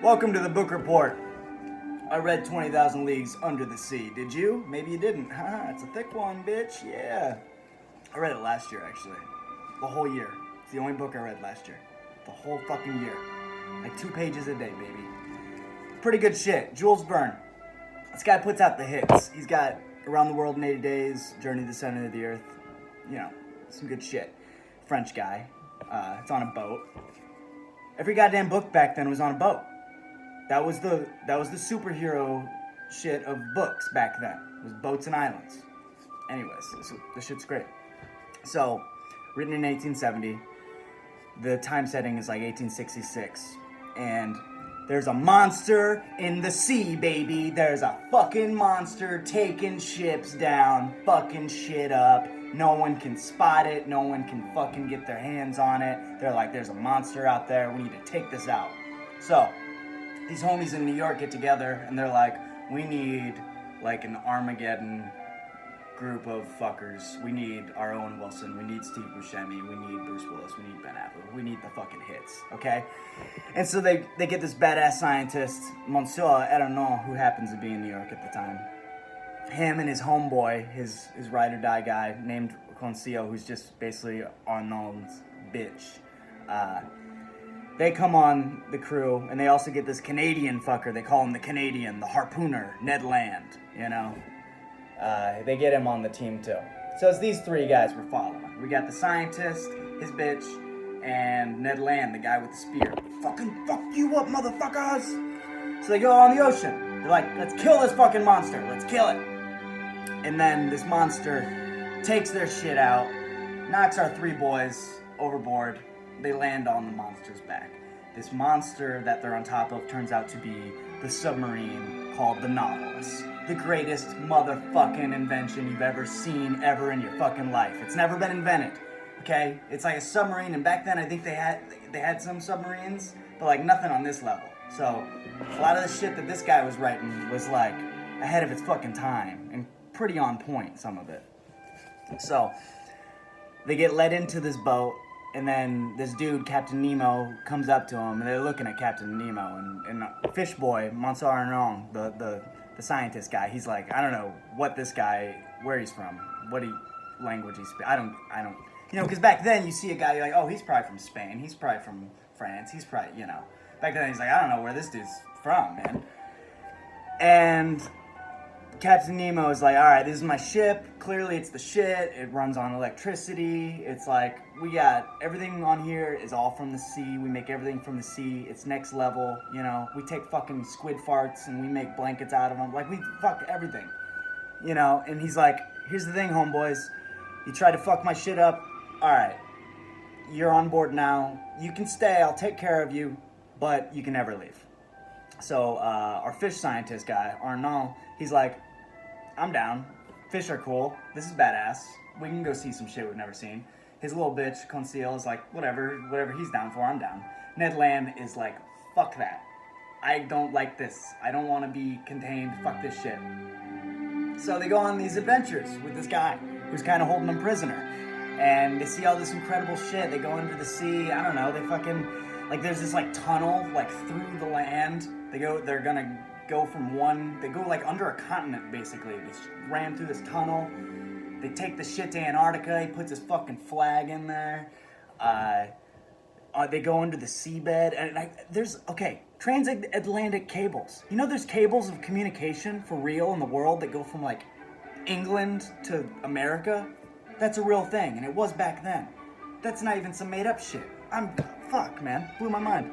Welcome to the book report. I read 20,000 Leagues Under the Sea. Did you? Maybe you didn't. Haha, it's a thick one, bitch. Yeah. I read it last year, actually. The whole year. It's the only book I read last year. The whole fucking year. Like 2 pages a day, baby. Pretty good shit. Jules Verne. This guy puts out the hits. He's got Around the World in 80 Days, Journey to the Center of the Earth. You know, some good shit. French guy. It's on a boat. Every goddamn book back then was on a boat. That was the superhero shit of books back then. It was boats and islands. Anyways, this shit's great. So, written in 1870. The time setting is like 1866. And there's a monster in the sea, baby. There's a fucking monster taking ships down, fucking shit up. No one can spot it. No one can fucking get their hands on it. They're like, there's a monster out there. We need to take this out. So, these homies in New York get together and they're like, we need like an Armageddon group of fuckers. We need our Owen Wilson. We need Steve Buscemi. We need Bruce Willis. We need Ben Affleck. We need the fucking hits, okay? And so they get this badass scientist, Monsieur Aronon, who happens to be in New York at the time. Him and his homeboy, his ride or die guy named Concio, who's just basically Arnold's bitch. They come on the crew, and they also get this Canadian fucker. They call him the Canadian, the harpooner, Ned Land, you know? They get him on the team, too. So it's these 3 guys we're following. We got the scientist, his bitch, and Ned Land, the guy with the spear. Fucking fuck you up, motherfuckers! So they go on the ocean. They're like, let's kill this fucking monster. Let's kill it. And then this monster takes their shit out, knocks our 3 boys overboard. They land on the monster's back. This monster that they're on top of turns out to be the submarine called the Nautilus. The greatest motherfucking invention you've ever seen ever in your fucking life. It's never been invented, okay? It's like a submarine, and back then I think they had some submarines, but like nothing on this level. So a lot of the shit that this guy was writing was like ahead of its fucking time and pretty on point, some of it. So they get led into this boat. And then this dude, Captain Nemo, comes up to him, and they're looking at Captain Nemo. And Fish Boy, Monsieur Arnon, the scientist guy, he's like, I don't know what this guy, where he's from, language he speaks. I don't, you know, because back then you see a guy, you're like, oh, he's probably from Spain, he's probably from France, he's probably, you know. Back then he's like, I don't know where this dude's from, man. And Captain Nemo is like, all right, this is my ship. Clearly it's the shit. It runs on electricity. It's like, we got everything on here is all from the sea. We make everything from the sea. It's next level, you know. We take fucking squid farts and we make blankets out of them. Like, we fuck everything, you know. And he's like, here's the thing, homeboys. You tried to fuck my shit up. All right, you're on board now. You can stay. I'll take care of you, but you can never leave. So our fish scientist guy, Arnaud, he's like, I'm down. Fish are cool. This is badass. We can go see some shit we've never seen. His little bitch, Conseil, is like, whatever he's down for, I'm down. Ned Land is like, fuck that. I don't like this. I don't want to be contained. Fuck this shit. So they go on these adventures with this guy who's kind of holding them prisoner. And they see all this incredible shit. They go into the sea. I don't know. They fucking, like, there's this like tunnel like through the land. They're gonna go from they go like under a continent basically. They ran through this tunnel. They take the shit to Antarctica. He puts his fucking flag in there. They go under the seabed. And there's transatlantic cables. You know there's cables of communication for real in the world that go from like England to America? That's a real thing, and it was back then. That's not even some made up shit. Fuck, man. Blew my mind.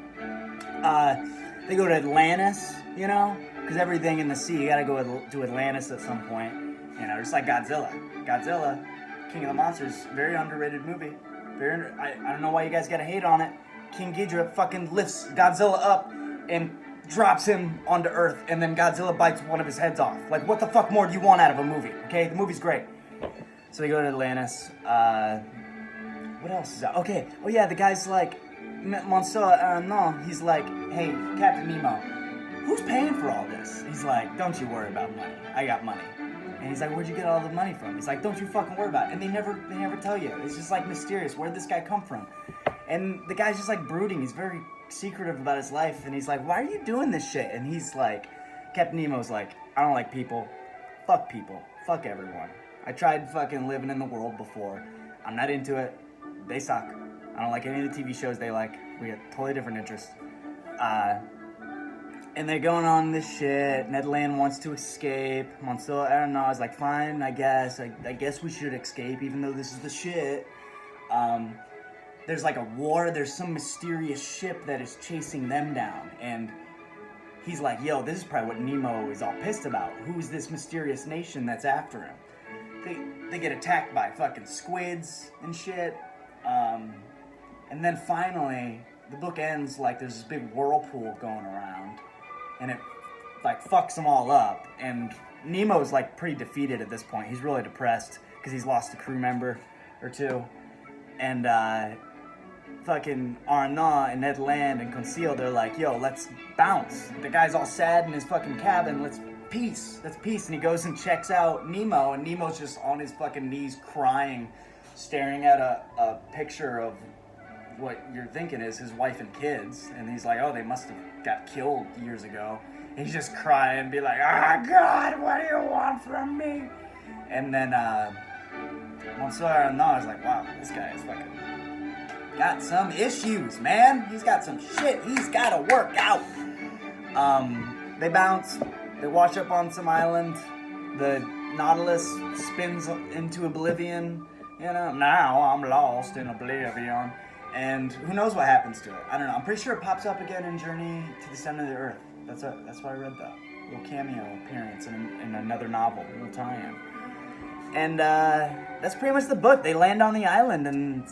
They go to Atlantis, you know? Because everything in the sea, you gotta go to Atlantis at some point. You know, just like Godzilla. Godzilla, King of the Monsters, very underrated movie. I don't know why you guys gotta hate on it. King Ghidorah fucking lifts Godzilla up and drops him onto Earth, and then Godzilla bites one of his heads off. Like, what the fuck more do you want out of a movie? Okay, the movie's great. So they go to Atlantis. What else is that? Okay. Oh yeah, the guy's like, Monsieur no. He's like, hey, Captain Nemo, who's paying for all this? He's like, don't you worry about money. I got money. And he's like, where'd you get all the money from? He's like, don't you fucking worry about it. And they never tell you. It's just like mysterious. Where'd this guy come from? And the guy's just like brooding. He's very secretive about his life. And he's like, why are you doing this shit? And he's like, Captain Nemo's like, I don't like people. Fuck everyone. I tried fucking living in the world before. I'm not into it. They suck. I don't like any of the TV shows they like. We have totally different interests. And they're going on this shit. Ned Land wants to escape. Monsieur Aronnax is like, fine, I guess. I guess we should escape, even though this is the shit. There's like a war. There's some mysterious ship that is chasing them down. And he's like, yo, this is probably what Nemo is all pissed about. Who's this mysterious nation that's after him? They get attacked by fucking squids and shit. And then finally, the book ends like there's this big whirlpool going around. And it like fucks them all up. And Nemo's like pretty defeated at this point. He's really depressed because he's lost a crew member or two. And fucking Aronnax and Ned Land and Conseil, they're like, yo, let's bounce. The guy's all sad in his fucking cabin. Let's peace. And he goes and checks out Nemo, and Nemo's just on his fucking knees crying, staring at a picture of what you're thinking is his wife and kids. And he's like, oh, they must have got killed years ago. And he's just crying and be like, ah, God, what do you want from me? And then Monsieur Aronnax is like, wow, this guy is fucking got some issues, man. He's got some shit he's got to work out. They bounce. They wash up on some island. The Nautilus spins into oblivion. You know, now I'm lost in oblivion. And who knows what happens to it? I don't know. I'm pretty sure it pops up again in Journey to the Center of the Earth. That's why I read that. A little cameo appearance in another novel, a little tie-in. And that's pretty much the book. They land on the island, and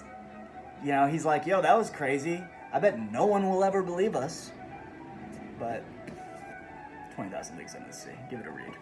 you know, he's like, yo, that was crazy. I bet no one will ever believe us. But 20,000 Leagues Under the Sea. Give it a read.